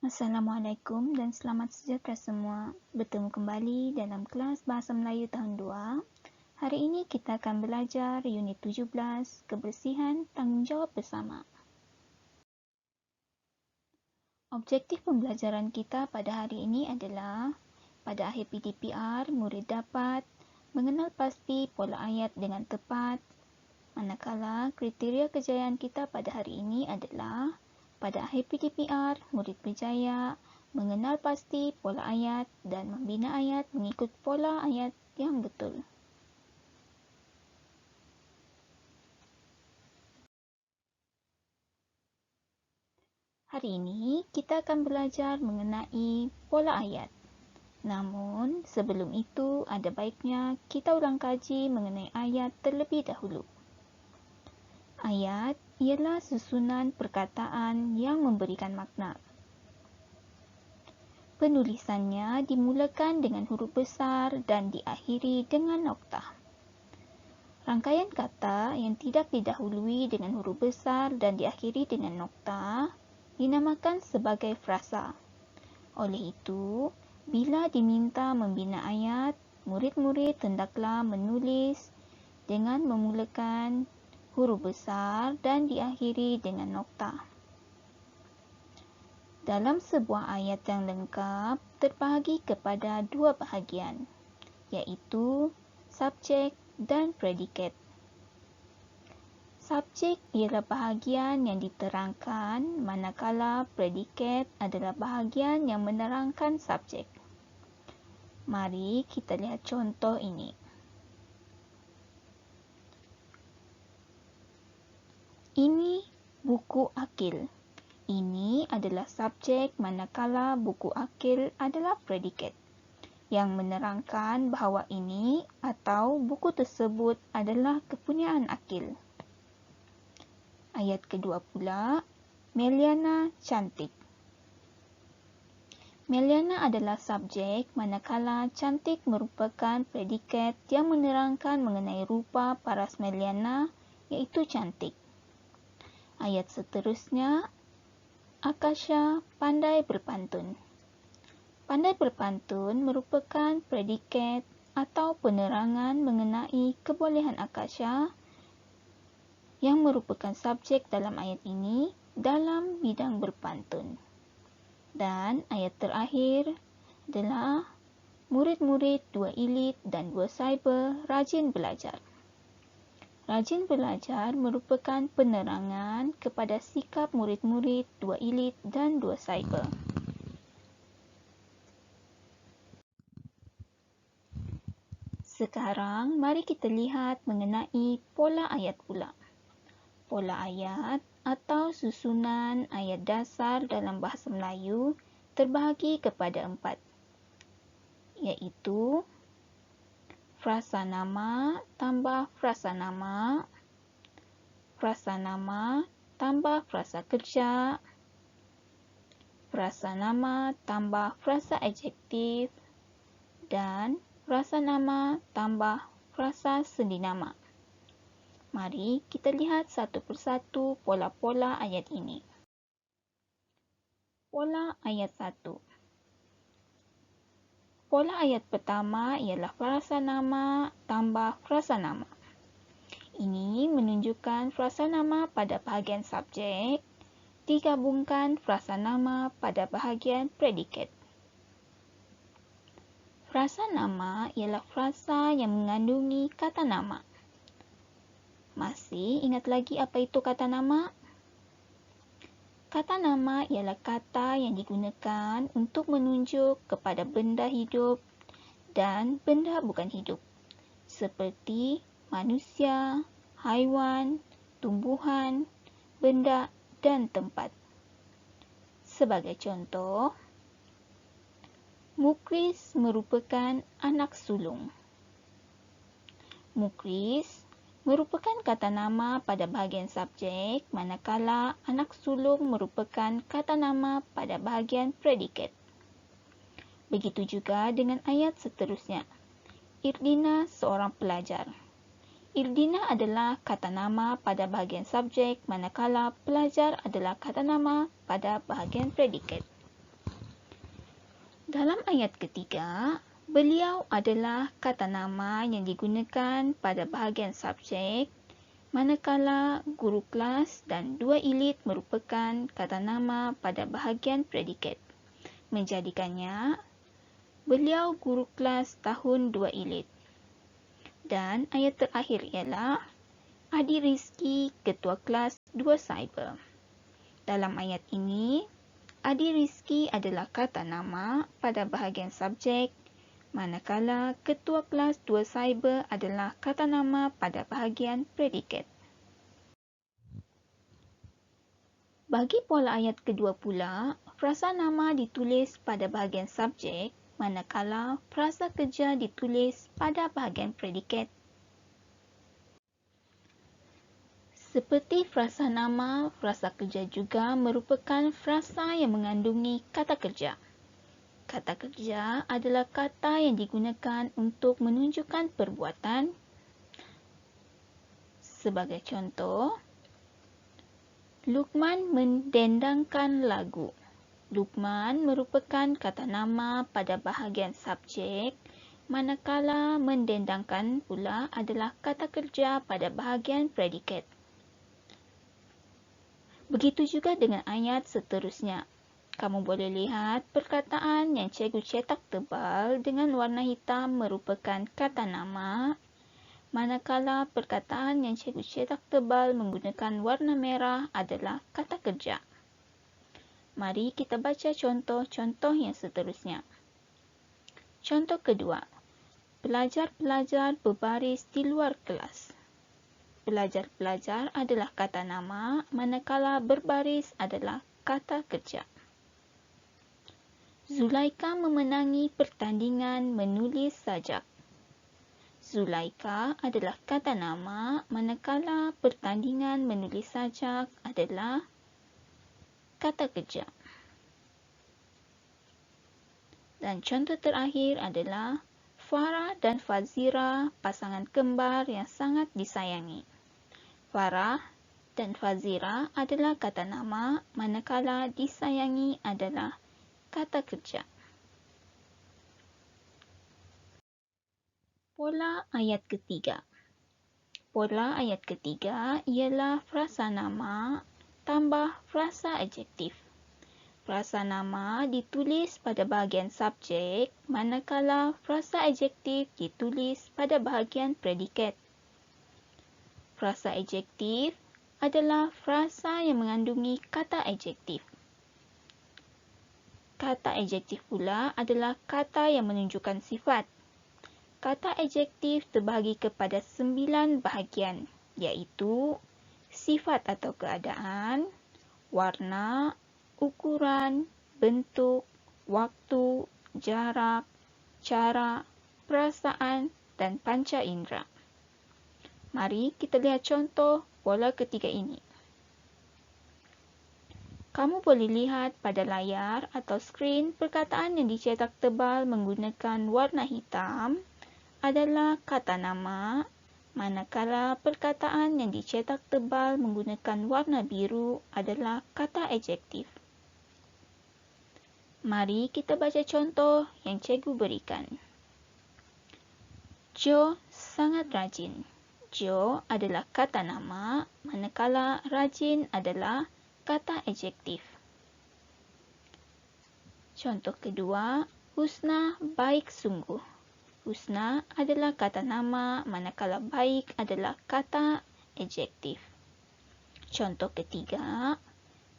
Assalamualaikum dan selamat sejahtera semua. Bertemu kembali dalam kelas Bahasa Melayu tahun 2. Hari ini kita akan belajar unit 17, Kebersihan Tanggungjawab Bersama. Objektif pembelajaran kita pada hari ini adalah pada akhir PDPR, murid dapat mengenal pasti pola ayat dengan tepat, manakala kriteria kejayaan kita pada hari ini adalah pada akhir PDPR, murid berjaya mengenal pasti pola ayat dan membina ayat mengikut pola ayat yang betul. Hari ini kita akan belajar mengenai pola ayat. Namun, sebelum itu ada baiknya kita ulang kaji mengenai ayat terlebih dahulu. Ayat ialah susunan perkataan yang memberikan makna. Penulisannya dimulakan dengan huruf besar dan diakhiri dengan noktah. Rangkaian kata yang tidak didahului dengan huruf besar dan diakhiri dengan noktah dinamakan sebagai frasa. Oleh itu, bila diminta membina ayat, murid-murid hendaklah menulis dengan memulakan huruf besar dan diakhiri dengan noktah. Dalam sebuah ayat yang lengkap terbahagi kepada dua bahagian, iaitu subjek dan predikat. Subjek ialah bahagian yang diterangkan, manakala predikat adalah bahagian yang menerangkan subjek. Mari kita lihat contoh ini. Ini buku akil. Ini adalah subjek, manakala buku akil adalah predikat yang menerangkan bahawa ini atau buku tersebut adalah kepunyaan akil. Ayat kedua pula, Meliana cantik. Meliana adalah subjek, manakala cantik merupakan predikat yang menerangkan mengenai rupa paras Meliana, iaitu cantik. Ayat seterusnya, Akasha pandai berpantun. Pandai berpantun merupakan predikat atau penerangan mengenai kebolehan Akasha yang merupakan subjek dalam ayat ini dalam bidang berpantun. Dan ayat terakhir adalah murid-murid 2 elit dan 2 cyber rajin belajar. Rajin belajar merupakan penerangan kepada sikap murid-murid 2 elit dan 2 cyber. Sekarang, mari kita lihat mengenai pola ayat pula. Pola ayat atau susunan ayat dasar dalam bahasa Melayu terbahagi kepada 4, iaitu frasa nama tambah frasa nama, frasa nama tambah frasa kerja, frasa nama tambah frasa adjektif, dan frasa nama tambah frasa sendi nama. Mari kita lihat satu persatu pola-pola ayat ini. Pola ayat 1. Pola ayat pertama ialah frasa nama tambah frasa nama. Ini menunjukkan frasa nama pada bahagian subjek digabungkan frasa nama pada bahagian predikat. Frasa nama ialah frasa yang mengandungi kata nama. Masih ingat lagi apa itu kata nama? Kata nama ialah kata yang digunakan untuk menunjuk kepada benda hidup dan benda bukan hidup, seperti manusia, haiwan, tumbuhan, benda dan tempat. Sebagai contoh, Mukris merupakan anak sulung. Mukris merupakan kata nama pada bahagian subjek, manakala anak sulung merupakan kata nama pada bahagian predikat. Begitu juga dengan ayat seterusnya. Irdina seorang pelajar. Irdina adalah kata nama pada bahagian subjek, manakala pelajar adalah kata nama pada bahagian predikat. Dalam ayat ketiga, beliau adalah kata nama yang digunakan pada bahagian subjek, manakala guru kelas dan dua ilit merupakan kata nama pada bahagian predikat, menjadikannya beliau guru kelas tahun 2 ilit. Dan ayat terakhir ialah Adi Rizki ketua kelas 2 cyber. Dalam ayat ini, Adi Rizki adalah kata nama pada bahagian subjek, manakala ketua kelas 2 cyber adalah kata nama pada bahagian predikat. Bagi pola ayat kedua pula, frasa nama ditulis pada bahagian subjek, manakala frasa kerja ditulis pada bahagian predikat. Seperti frasa nama, frasa kerja juga merupakan frasa yang mengandungi kata kerja. Kata kerja adalah kata yang digunakan untuk menunjukkan perbuatan. Sebagai contoh, Luqman mendendangkan lagu. Luqman merupakan kata nama pada bahagian subjek, manakala mendendangkan pula adalah kata kerja pada bahagian predikat. Begitu juga dengan ayat seterusnya. Kamu boleh lihat perkataan yang cikgu cetak tebal dengan warna hitam merupakan kata nama, manakala perkataan yang cikgu cetak tebal menggunakan warna merah adalah kata kerja. Mari kita baca contoh-contoh yang seterusnya. Contoh kedua, pelajar-pelajar berbaris di luar kelas. Pelajar-pelajar adalah kata nama, manakala berbaris adalah kata kerja. Zulaika memenangi pertandingan menulis sajak. Zulaika adalah kata nama, manakala pertandingan menulis sajak adalah kata kerja. Dan contoh terakhir adalah Farah dan Fazira, pasangan kembar yang sangat disayangi. Farah dan Fazira adalah kata nama, manakala disayangi adalah kata kerja. Pola ayat ketiga. Pola ayat ketiga ialah frasa nama tambah frasa adjektif. Frasa nama ditulis pada bahagian subjek, manakala frasa adjektif ditulis pada bahagian predikat. Frasa adjektif adalah frasa yang mengandungi kata adjektif. Kata adjektif pula adalah kata yang menunjukkan sifat. Kata adjektif terbahagi kepada 9 bahagian, iaitu sifat atau keadaan, warna, ukuran, bentuk, waktu, jarak, cara, perasaan dan panca indera. Mari kita lihat contoh pola ketiga ini. Kamu boleh lihat pada layar atau skrin perkataan yang dicetak tebal menggunakan warna hitam adalah kata nama, manakala perkataan yang dicetak tebal menggunakan warna biru adalah kata adjektif. Mari kita baca contoh yang cikgu berikan. Jo sangat rajin. Jo adalah kata nama, manakala rajin adalah kata adjektif. Contoh kedua, Husna baik sungguh. Husna adalah kata nama, manakala baik adalah kata adjektif. Contoh ketiga,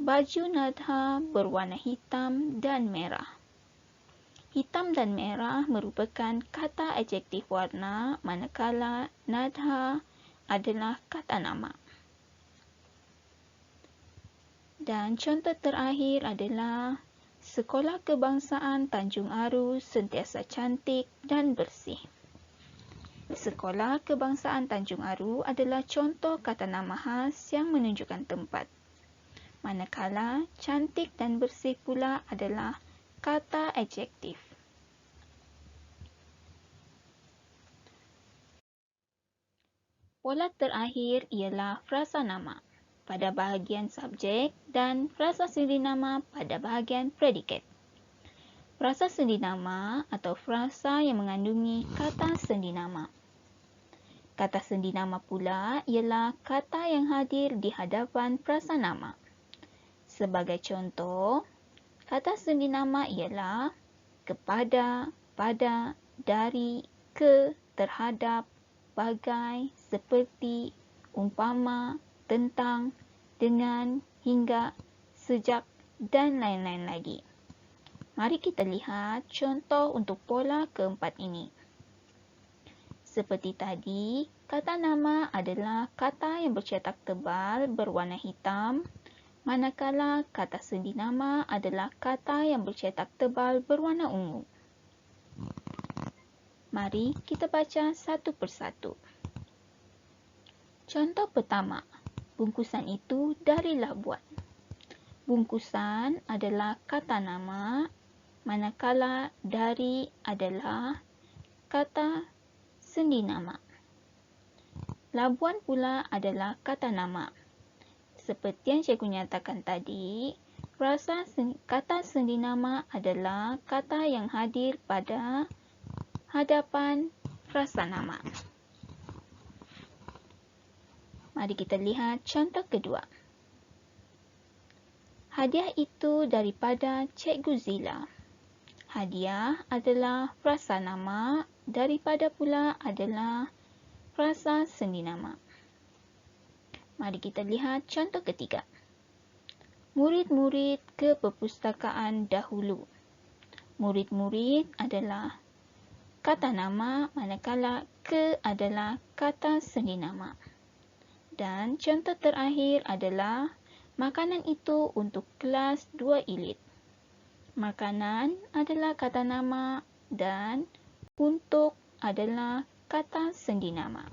baju Nadha berwarna hitam dan merah. Hitam dan merah merupakan kata adjektif warna, manakala Nadha adalah kata nama. Dan contoh terakhir adalah Sekolah Kebangsaan Tanjung Aru sentiasa cantik dan bersih. Sekolah Kebangsaan Tanjung Aru adalah contoh kata nama khas yang menunjukkan tempat. Manakala cantik dan bersih pula adalah kata adjektif. Pola terakhir ialah frasa nama pada bahagian subjek dan frasa siri nama pada bahagian predikat. Frasa sendi nama atau frasa yang mengandungi kata sendi nama. Kata sendi nama pula ialah kata yang hadir di hadapan frasa nama. Sebagai contoh, kata sendi nama ialah kepada, pada, dari, ke, terhadap, bagai, seperti, umpama, tentang, dengan, hingga, sejak dan lain-lain lagi. Mari kita lihat contoh untuk pola keempat ini. Seperti tadi, kata nama adalah kata yang bercetak tebal berwarna hitam, manakala kata sendi nama adalah kata yang bercetak tebal berwarna ungu. Mari kita baca satu persatu. Contoh pertama, bungkusan itu dari Labuan. Bungkusan adalah kata nama, manakala dari adalah kata sendi nama. Labuan pula adalah kata nama. Seperti yang cikgu nyatakan tadi, kata sendi nama adalah kata yang hadir pada hadapan frasa nama. Mari kita lihat contoh kedua. Hadiah itu daripada Cikgu Zila. Hadiah adalah frasa nama, daripada pula adalah frasa sendi nama. Mari kita lihat contoh ketiga. Murid-murid ke perpustakaan dahulu. Murid-murid adalah kata nama, manakala ke adalah kata sendi nama. Dan contoh terakhir adalah makanan itu untuk kelas 2 elit. Makanan adalah kata nama dan untuk adalah kata sendi nama.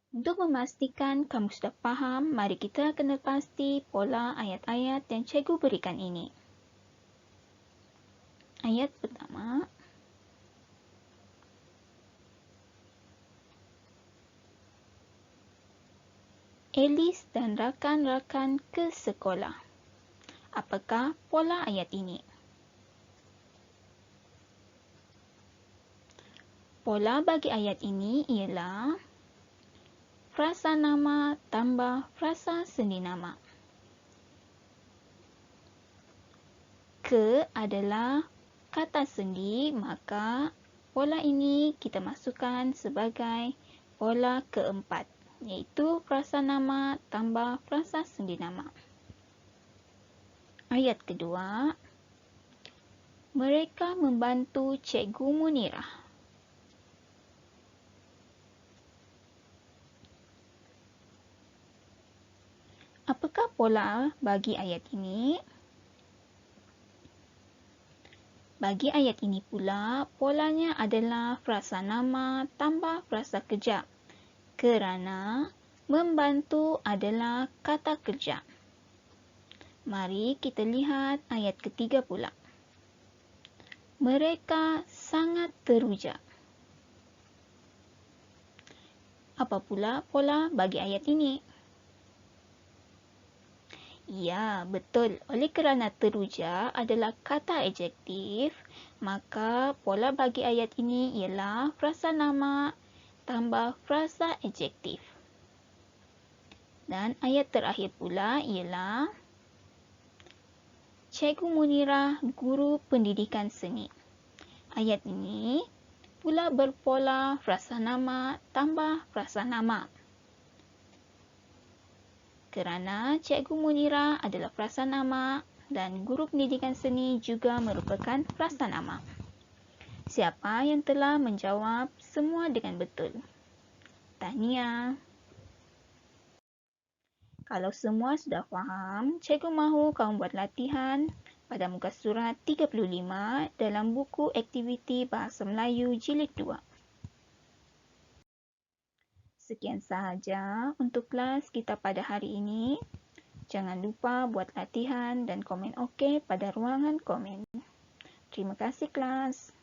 Untuk memastikan kamu sudah faham, mari kita kena pasti pola ayat-ayat yang cikgu berikan ini. Ayat pertama. Elis dan rakan-rakan ke sekolah. Apakah pola ayat ini? Pola bagi ayat ini ialah frasa nama tambah frasa sendi nama. Ke adalah kata sendi, maka pola ini kita masukkan sebagai pola keempat, iaitu frasa nama tambah frasa sendi nama. Ayat kedua, mereka membantu Cikgu Munirah. Apakah pola bagi ayat ini? Bagi ayat ini pula, polanya adalah frasa nama tambah frasa kerja. Kerana membantu adalah kata kerja. Mari kita lihat ayat ketiga pula. Mereka sangat teruja. Apa pula pola bagi ayat ini? Ya, betul. Oleh kerana teruja adalah kata adjektif, maka pola bagi ayat ini ialah frasa nama tambah frasa adjektif. Dan ayat terakhir pula ialah Cikgu Munirah, guru pendidikan seni. Ayat ini pula berpola frasa nama tambah frasa nama. Kerana Cikgu Munirah adalah frasa nama dan guru pendidikan seni juga merupakan frasa nama. Siapa yang telah menjawab semua dengan betul? Tahniah. Kalau semua sudah faham, cikgu mahu kamu buat latihan pada muka surat 35 dalam buku aktiviti Bahasa Melayu Jilid 2. Sekian sahaja untuk kelas kita pada hari ini. Jangan lupa buat latihan dan komen OK pada ruangan komen. Terima kasih kelas.